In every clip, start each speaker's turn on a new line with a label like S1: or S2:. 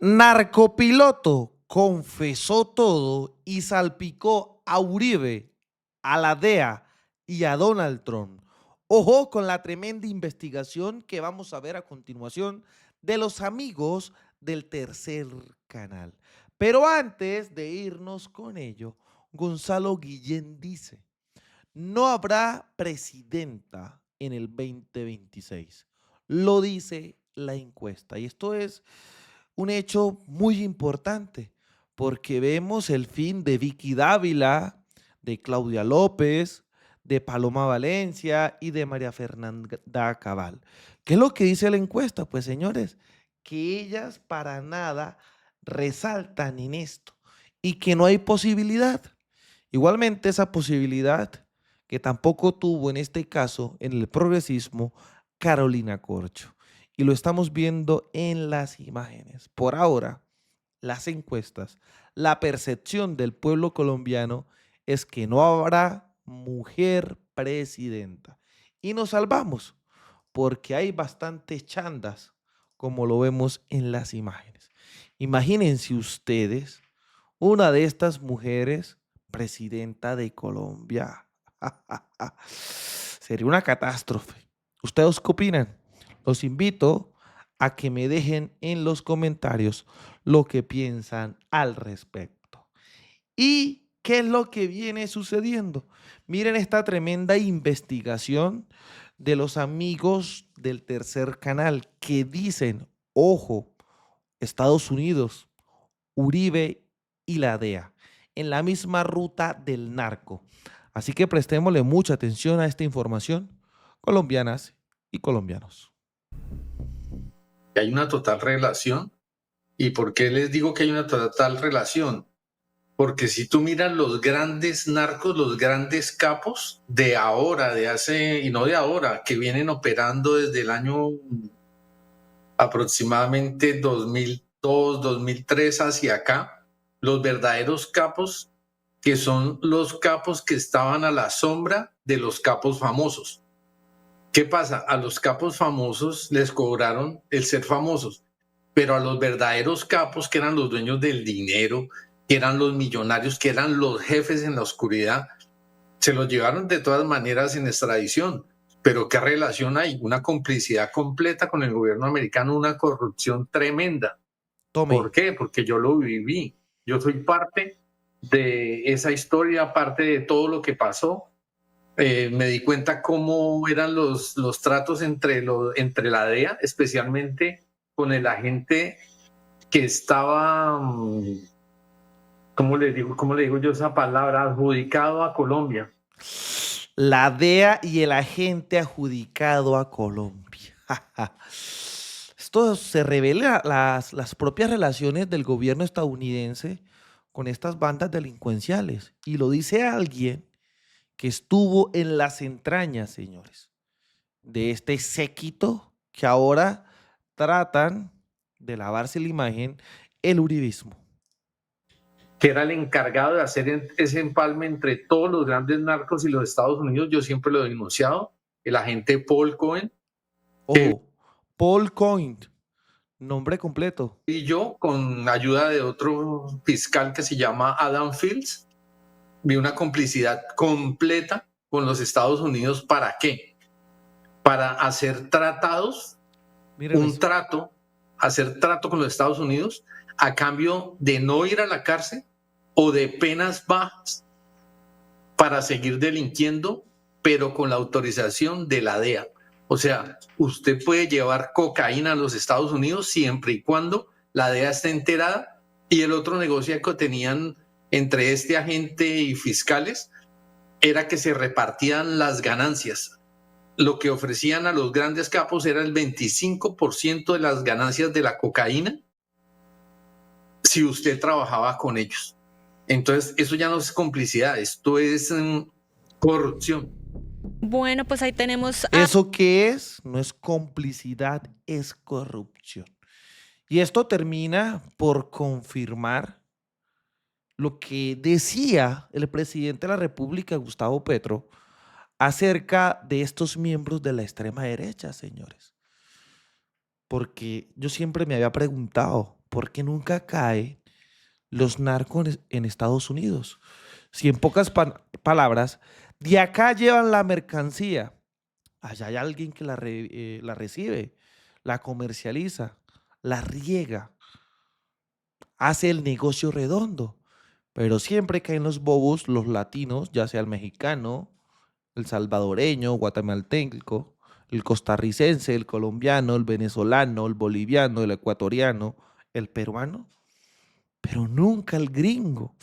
S1: Narcopiloto confesó todo y salpicó a Uribe, a la DEA y a Donald Trump. Ojo con la tremenda investigación que vamos a ver a continuación de los amigos del tercer canal. Pero antes de irnos con ello, Gonzalo Guillén dice, no habrá presidenta en el 2026. Lo dice la encuesta. Y esto es un hecho muy importante porque vemos el fin de Vicky Dávila, de Claudia López, de Paloma Valencia y de María Fernanda Cabal. ¿Qué es lo que dice la encuesta? Pues señores, que ellas para nada resaltan en esto y que no hay posibilidad. Igualmente esa posibilidad que tampoco tuvo en este caso en el progresismo Carolina Corcho. Y lo estamos viendo en las imágenes. Por ahora, las encuestas, la percepción del pueblo colombiano es que no habrá mujer presidenta. Y nos salvamos porque hay bastantes chandas, como lo vemos en las imágenes. Imagínense ustedes una de estas mujeres presidenta de Colombia. Sería una catástrofe. ¿Ustedes qué opinan? Los invito a que me dejen en los comentarios lo que piensan al respecto. ¿Y qué es lo que viene sucediendo? Miren esta tremenda investigación de los amigos del tercer canal que dicen, ojo, Estados Unidos, Uribe y la DEA, en la misma ruta del narco. Así que prestémosle mucha atención a esta información, colombianas y colombianos.
S2: Hay una total relación. ¿Y por qué les digo que hay una total relación? Porque si tú miras los grandes narcos, los grandes capos de ahora, de hace, y no de ahora, que vienen operando desde el año aproximadamente 2002, 2003 hacia acá, los verdaderos capos, que son los capos que estaban a la sombra de los capos famosos. ¿Qué pasa? A los capos famosos les cobraron el ser famosos, pero a los verdaderos capos, que eran los dueños del dinero, que eran los millonarios, que eran los jefes en la oscuridad, se los llevaron de todas maneras en extradición. Pero ¿qué relación hay? Una complicidad completa con el gobierno americano, una corrupción tremenda.
S1: Tome.
S2: ¿Por qué? Porque yo lo viví. Yo soy parte de esa historia, parte de todo lo que pasó. Me di cuenta cómo eran los tratos entre la DEA, especialmente con el agente que estaba, ¿cómo le digo yo esa palabra? Adjudicado a Colombia.
S1: La DEA y el agente adjudicado a Colombia. Esto se revela las propias relaciones del gobierno estadounidense con estas bandas delincuenciales. Y lo dice alguien que estuvo en las entrañas, señores, de este séquito que ahora tratan de lavarse la imagen, el uribismo.
S2: Que era el encargado de hacer ese empalme entre todos los grandes narcos y los Estados Unidos. Yo siempre lo he denunciado. El agente Paul Cohen.
S1: Ojo, Paul Cohen, nombre completo.
S2: Y yo, con ayuda de otro fiscal que se llama Adam Fields, vi una complicidad completa con los Estados Unidos. ¿Para qué? Para hacer tratados,
S1: Miren eso.
S2: hacer trato con los Estados Unidos a cambio de no ir a la cárcel o de penas bajas para seguir delinquiendo, pero con la autorización de la DEA. O sea, usted puede llevar cocaína a los Estados Unidos siempre y cuando la DEA esté enterada. Y el otro negocio que tenían entre este agente y fiscales era que se repartían las ganancias. Lo que ofrecían a los grandes capos era el 25% de las ganancias de la cocaína si usted trabajaba con ellos. Entonces, eso ya no es complicidad, esto es corrupción.
S3: Bueno, pues ahí tenemos...
S1: ¿Eso qué es? No es complicidad, es corrupción. Y esto termina por confirmar lo que decía el presidente de la República, Gustavo Petro, acerca de estos miembros de la extrema derecha, señores. Porque yo siempre me había preguntado, ¿por qué nunca cae los narcos en Estados Unidos? Si en pocas palabras, de acá llevan la mercancía, allá hay alguien que la recibe, la comercializa, la riega, hace el negocio redondo. Pero siempre caen los bobos, los latinos, ya sea el mexicano, el salvadoreño, guatemalteco, el costarricense, el colombiano, el venezolano, el boliviano, el ecuatoriano, el peruano, pero nunca el gringo.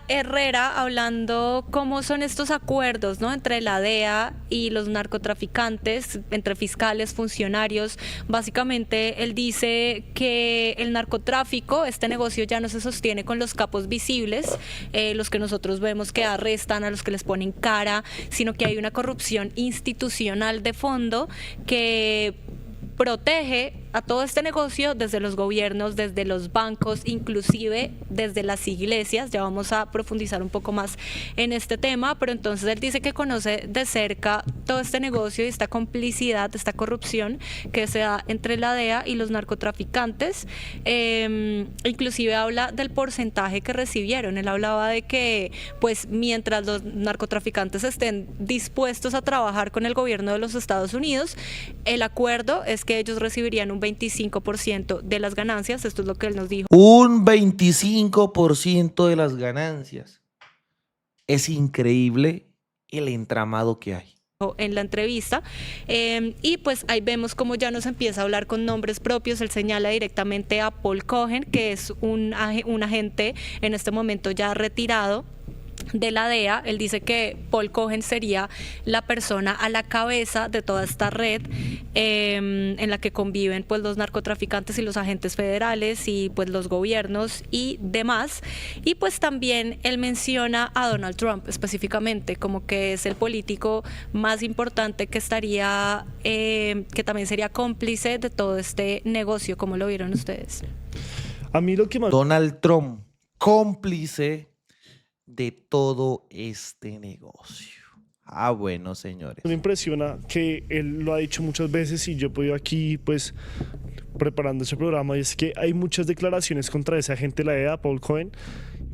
S3: Herrera hablando cómo son estos acuerdos, ¿no? Entre la DEA y los narcotraficantes, entre fiscales, funcionarios. Básicamente él dice que el narcotráfico, este negocio ya no se sostiene con los capos visibles, los que nosotros vemos que arrestan, a los que les ponen cara, sino que hay una corrupción institucional de fondo que protege a todo este negocio desde los gobiernos, desde los bancos, inclusive desde las iglesias. Ya vamos a profundizar un poco más en este tema, pero entonces él dice que conoce de cerca todo este negocio y esta complicidad, esta corrupción que se da entre la DEA y los narcotraficantes. Inclusive habla del porcentaje que recibieron. Él hablaba de que pues mientras los narcotraficantes estén dispuestos a trabajar con el gobierno de los Estados Unidos, el acuerdo es que ellos recibirían un 25% de las ganancias. Esto es lo que él nos dijo.
S1: Un 25% de las ganancias. Es increíble el entramado que hay
S3: En la entrevista, y pues ahí vemos cómo ya nos empieza a hablar con nombres propios. Él señala directamente a Paul Cohen, que es un agente en este momento ya retirado de la DEA. Él dice que Paul Cohen sería la persona a la cabeza de toda esta red en la que conviven pues los narcotraficantes y los agentes federales y pues los gobiernos y demás. Y pues también él menciona a Donald Trump específicamente como que es el político más importante que estaría, que también sería cómplice de todo este negocio. ¿Cómo lo vieron ustedes?
S4: A mí lo que más...
S1: Donald Trump, cómplice de todo este negocio. Bueno, señores.
S4: me impresiona que él lo ha dicho muchas veces y yo he podido aquí, pues, preparando ese programa, y es que hay muchas declaraciones contra ese agente de la DEA, Paul Cohen,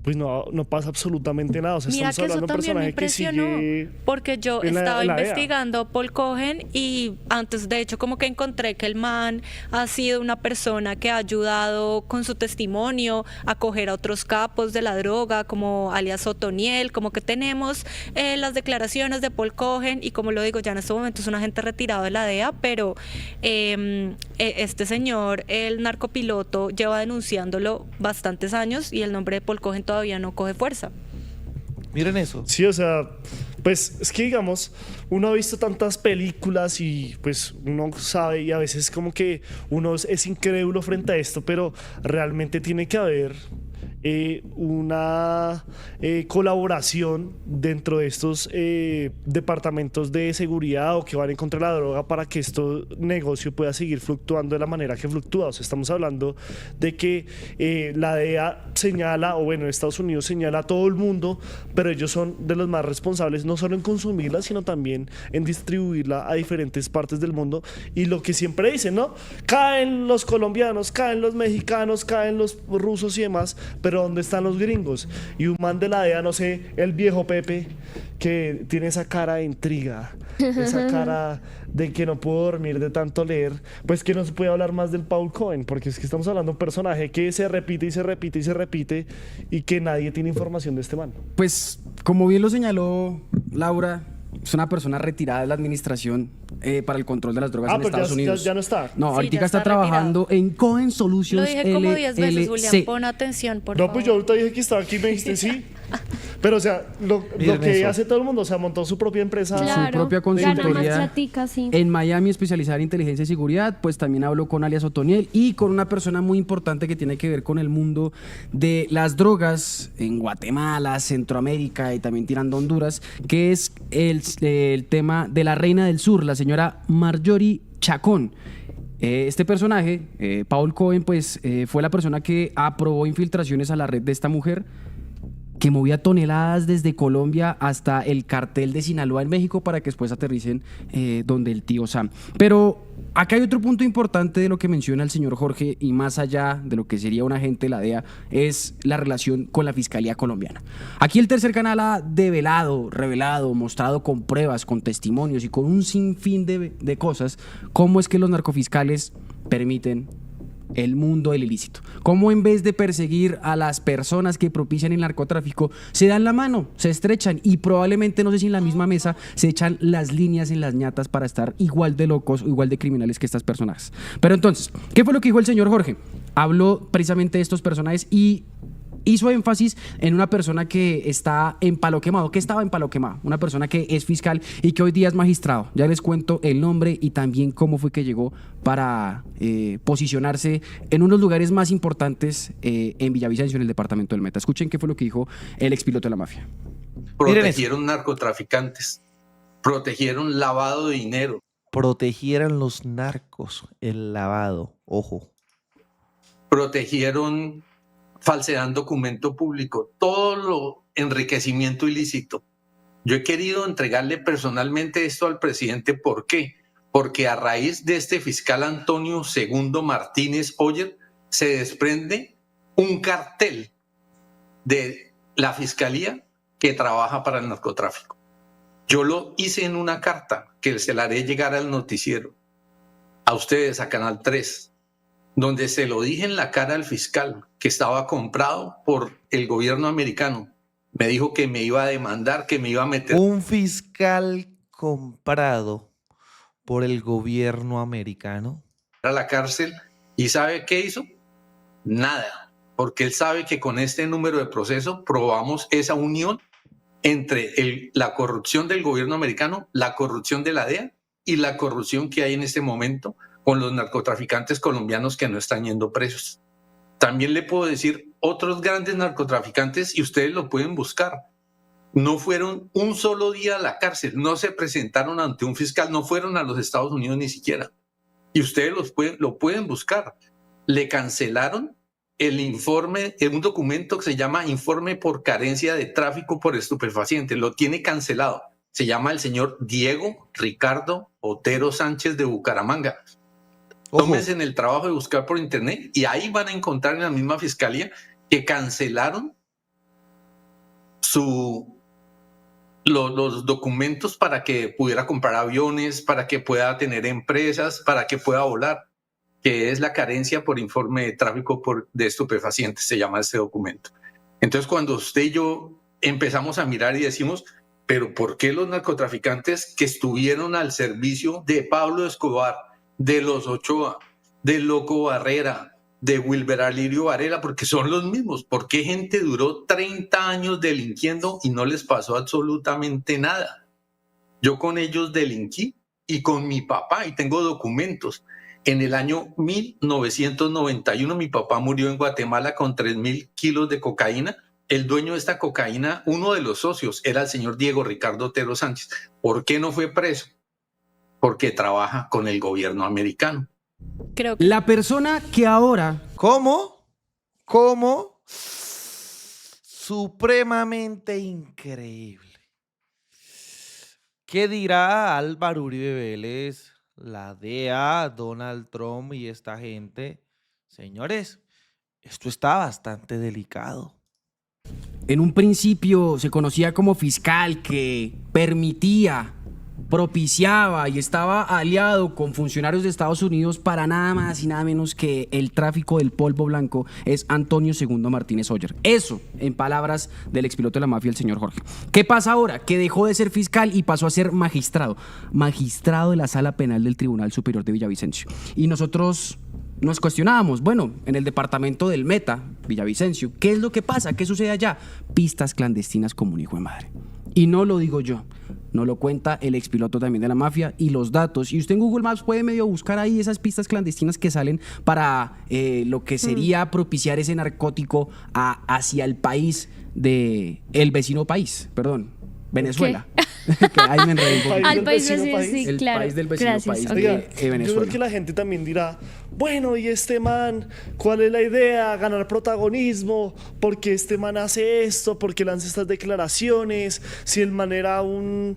S4: pues no pasa absolutamente nada. O sea,
S3: Mira
S4: estamos
S3: que eso
S4: hablando de un
S3: también me
S4: personaje que
S3: impresionó,
S4: sigue
S3: porque yo
S4: en
S3: estaba
S4: la DEA.
S3: investigando a Paul Cohen y antes de hecho como que encontré que el man ha sido una persona que ha ayudado con su testimonio a coger a otros capos de la droga como alias Otoniel. Como que tenemos las declaraciones de Paul Cohen y como lo digo, ya en este momento es un agente retirado de la DEA, pero este señor, el narcopiloto, lleva denunciándolo bastantes años y el nombre de Paul Cohen todavía no coge fuerza.
S1: Miren eso.
S4: Sí, o sea, pues es que digamos, uno ha visto tantas películas y pues uno sabe, y a veces como que uno es incrédulo frente a esto, pero realmente tiene que haber una colaboración dentro de estos departamentos de seguridad o que van en contra de la droga para que este negocio pueda seguir fluctuando de la manera que fluctúa. O sea, estamos hablando de que la DEA señala, o bueno, Estados Unidos señala a todo el mundo, pero ellos son de los más responsables no solo en consumirla, sino también en distribuirla a diferentes partes del mundo. Y lo que siempre dicen, ¿no? Caen los colombianos, caen los mexicanos, caen los rusos y demás, pero ¿dónde están los gringos? Y un man de la DEA, no sé, el viejo Pepe, que tiene esa cara de intriga, esa cara de que no puedo dormir de tanto leer, pues que no se puede hablar más del Paul Cohen, porque es que estamos hablando de un personaje que se repite y se repite y se repite y que nadie tiene información de este man.
S5: Pues, como bien lo señaló Laura, es una persona retirada de la administración para el control de las drogas en
S4: pero
S5: Estados Unidos.
S4: ya no está.
S5: No,
S3: Sí,
S5: ahorita
S3: ya
S5: está
S3: está
S5: trabajando en Cohen Solutions
S3: Lo dije como 10 veces, Julián,
S5: LLC.
S3: pon atención, por
S4: No,
S3: favor.
S4: pues yo ahorita dije que estaba aquí y me dijiste sí. Pero, o sea, lo
S1: Miren
S4: que
S1: eso.
S4: hace todo el mundo, o sea, montó su propia empresa.
S5: Su propia
S6: gana más
S5: consultoría
S6: platica, sí.
S5: en Miami, especializada en inteligencia y seguridad. Pues también habló con alias Otoniel y con una persona muy importante que tiene que ver con el mundo de las drogas en Guatemala, Centroamérica y también tirando a Honduras, que es el tema de la Reina del Sur, la señora Marjorie Chacón. Este personaje, Paul Cohen, pues fue la persona que aprobó infiltraciones a la red de esta mujer. que movía toneladas desde Colombia hasta el cartel de Sinaloa en México para que después aterricen donde el tío Sam. Pero acá hay otro punto importante de lo que menciona el señor Jorge, y más allá de lo que sería un agente de la DEA, es la relación con la Fiscalía colombiana. Aquí el Tercer Canal ha develado, revelado, mostrado con pruebas, con testimonios y con un sinfín de cosas cómo es que los narcofiscales permiten el mundo del ilícito. Cómo en vez de perseguir a las personas que propician el narcotráfico, se dan la mano, se estrechan y probablemente, no sé si en la misma mesa, se echan las líneas en las ñatas para estar igual de locos o igual de criminales que estas personas. Pero entonces, ¿qué fue lo que dijo el señor Jorge? Habló precisamente de estos personajes y hizo énfasis en una persona que está en palo quemado, que estaba en palo quemado, una persona que es fiscal y que hoy día es magistrado. Ya les cuento el nombre y también cómo fue que llegó para posicionarse en unos lugares más importantes en Villavicencio, en el departamento del Meta. Escuchen qué fue lo que dijo el expiloto de la mafia.
S2: Protegieron narcotraficantes, protegieron lavado de dinero.
S1: Protegieran los narcos, el lavado, ojo.
S2: Protegieron falsedad en documento público, todo lo enriquecimiento ilícito. Yo he querido entregarle personalmente esto al presidente. ¿Por qué? Porque a raíz de este fiscal Antonio Segundo Martínez Oller se desprende un cartel de la fiscalía que trabaja para el narcotráfico. Yo lo hice en una carta que se la haré llegar al noticiero, a ustedes, a Canal 3, donde se lo dije en la cara al fiscal, que estaba comprado por el gobierno americano. Me dijo que me iba a demandar, que me iba a meter.
S1: Un fiscal comprado por el gobierno americano
S2: A la cárcel. ¿Y sabe qué hizo? Nada, porque él sabe que con este número de proceso probamos esa unión entre la corrupción del gobierno americano, la corrupción de la DEA y la corrupción que hay en este momento con los narcotraficantes colombianos que no están yendo presos. También le puedo decir otros grandes narcotraficantes, y ustedes lo pueden buscar. No fueron un solo día a la cárcel, no se presentaron ante un fiscal, no fueron a los Estados Unidos ni siquiera. Y ustedes lo pueden buscar. Le cancelaron el informe, un documento que se llama Informe por Carencia de Tráfico por Estupefacientes. Lo tiene cancelado. Se llama el señor Diego Ricardo Otero Sánchez de Bucaramanga. Tómense en el trabajo de buscar por internet y ahí van a encontrar en la misma fiscalía que cancelaron los documentos para que pudiera comprar aviones, para que pueda tener empresas, para que pueda volar, que es la carencia por informe de tráfico de estupefacientes, se llama este documento. Entonces, cuando usted y yo empezamos a mirar y decimos, pero ¿por qué los narcotraficantes que estuvieron al servicio de Pablo Escobar, de los Ochoa, de Loco Barrera, de Wilber Alirio Varela, porque son los mismos? ¿Por qué gente duró 30 años delinquiendo y no les pasó absolutamente nada? Yo con ellos delinquí y con mi papá, y tengo documentos. En el año 1991 mi papá murió en Guatemala con 3.000 kilos de cocaína. El dueño de esta cocaína, uno de los socios, era el señor Diego Ricardo Otero Sánchez. ¿Por qué no fue preso? Porque trabaja con el gobierno americano.
S3: Creo que
S5: La persona que ahora...
S1: ¿Cómo? Supremamente increíble. ¿Qué dirá Álvaro Uribe Vélez, la DEA, Donald Trump y esta gente? Señores, esto está bastante delicado.
S5: En un principio se conocía como fiscal que permitía, propiciaba y estaba aliado con funcionarios de Estados Unidos para nada más y nada menos que el tráfico del polvo blanco, es Antonio Segundo Martínez Oller. Eso, en palabras del expiloto de la mafia, el señor Jorge. ¿Qué pasa ahora? Que dejó de ser fiscal y pasó a ser magistrado de la Sala Penal del Tribunal Superior de Villavicencio. Y nosotros nos cuestionábamos, bueno, en el departamento del Meta, Villavicencio, ¿qué es lo que pasa? ¿Qué sucede allá? Pistas clandestinas como un hijo de madre. Y no lo digo yo, no lo cuenta el expiloto también de la mafia y los datos. Y usted en Google Maps puede medio buscar ahí esas pistas clandestinas que salen para lo que sería propiciar ese narcótico hacia el país el vecino país, perdón, Venezuela. Que ahí me enredé un poquito.
S6: Al país
S4: vecino
S6: vecino,
S4: país.
S6: sí,
S5: El
S6: claro.
S5: país del vecino
S6: Gracias,
S5: país
S6: ok.
S4: Oiga,
S5: de
S4: yo
S5: Venezuela.
S4: creo que la gente también dirá, bueno, ¿y este man? ¿Cuál es la idea? Ganar protagonismo. ¿Por qué este man hace esto? ¿Por qué lanza estas declaraciones? Si el man era un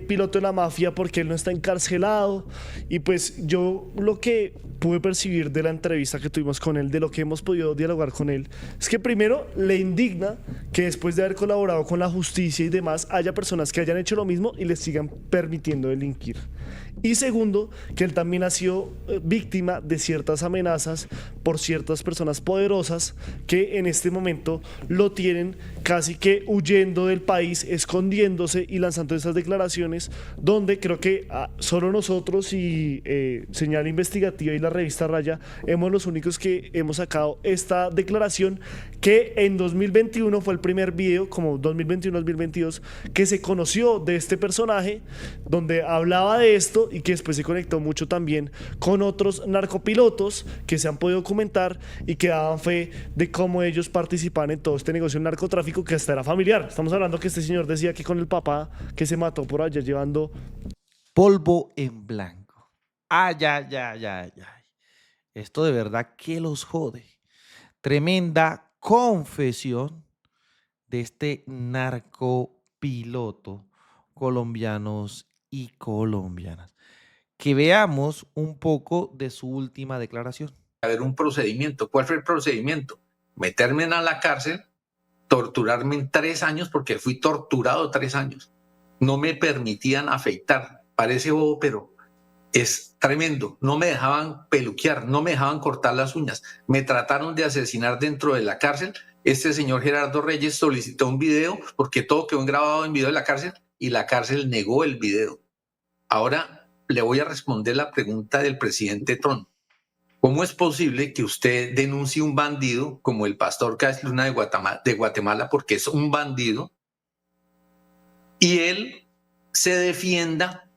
S4: piloto de la mafia, ¿por qué él no está encarcelado? Y pues yo lo que pude percibir de la entrevista que tuvimos con él, de lo que hemos podido dialogar con él, es que primero le indigna que después de haber colaborado con la justicia y demás, haya personas que hayan hecho lo mismo y les sigan permitiendo delinquir. Y segundo, que él también ha sido víctima de ciertas amenazas por ciertas personas poderosas que en este momento lo tienen casi que huyendo del país, escondiéndose y lanzando esas declaraciones, donde creo que solo nosotros y Señal Investigativa y la revista Raya hemos los únicos que hemos sacado esta declaración, que en 2021 fue el primer video, como 2021-2022, que se conoció de este personaje, donde hablaba de esto y que después se conectó mucho también con otros narcopilotos que se han podido documentar y que daban fe de cómo ellos participan en todo este negocio del narcotráfico, que hasta era familiar. Estamos hablando que este señor decía que con el papá que se mató por allá llevando
S1: polvo en blanco. Ay, ay, ay, ay, ay. Esto de verdad que los jode. Tremenda confesión de este narcopiloto, colombianos y colombianas. Que veamos un poco de su última declaración.
S2: Haber un procedimiento. ¿Cuál fue el procedimiento? Meterme a la cárcel, torturarme en 3 años, porque fui torturado 3 años. No me permitían afeitar. Parece bobo, pero es tremendo. No me dejaban peluquear, no me dejaban cortar las uñas. Me trataron de asesinar dentro de la cárcel. Este señor Gerardo Reyes solicitó un video porque todo quedó grabado en video de la cárcel y la cárcel negó el video. Ahora le voy a responder la pregunta del presidente Trump. ¿Cómo es posible que usted denuncie un bandido como el pastor Cash Luna de Guatemala, porque es un bandido, y él se defienda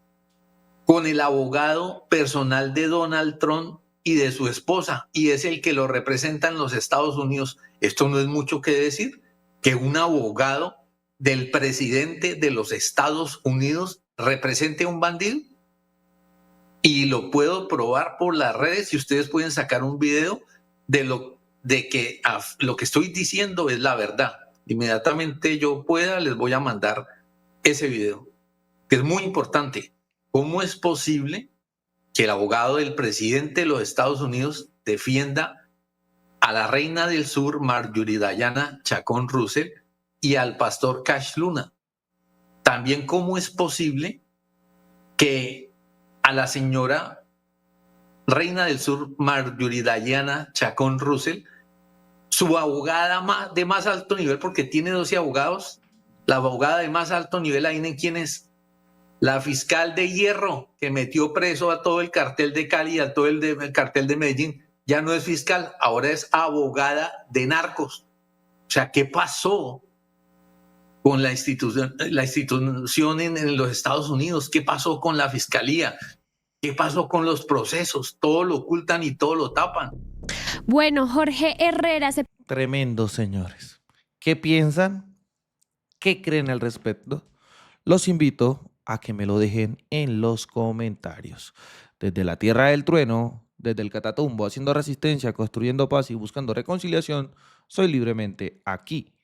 S2: con el abogado personal de Donald Trump y de su esposa, y es el que lo representa en los Estados Unidos? Esto no es mucho que decir, que un abogado del presidente de los Estados Unidos represente a un bandido. Y lo puedo probar por las redes, y ustedes pueden sacar un video de que lo que estoy diciendo es la verdad. Inmediatamente yo pueda, les voy a mandar ese video, que es muy importante. ¿Cómo es posible que el abogado del presidente de los Estados Unidos defienda a la reina del sur, Marjorie Diana Chacón Russell, y al pastor Cash Luna? También, ¿cómo es posible que a la señora reina del sur, Marjorie Diana Chacón Russell, su abogada de más alto nivel, porque tiene 12 abogados, la abogada de más alto nivel, ahí en quién es? La fiscal de hierro que metió preso a todo el cartel de Cali y a todo el cartel de Medellín, ya no es fiscal, ahora es abogada de narcos. O sea, ¿qué pasó con la institución en los Estados Unidos? ¿Qué pasó con la fiscalía? ¿Qué pasó con los procesos? Todo lo ocultan y todo lo tapan.
S6: Bueno, Jorge Herrera se...
S1: Tremendo, señores. ¿Qué piensan? ¿Qué creen al respecto? Los invito a que me lo dejen en los comentarios. Desde la Tierra del Trueno, desde el Catatumbo, haciendo resistencia, construyendo paz y buscando reconciliación, soy libremente aquí.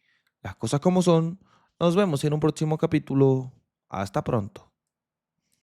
S1: Las cosas como son. Nos vemos en un próximo capítulo. Hasta pronto.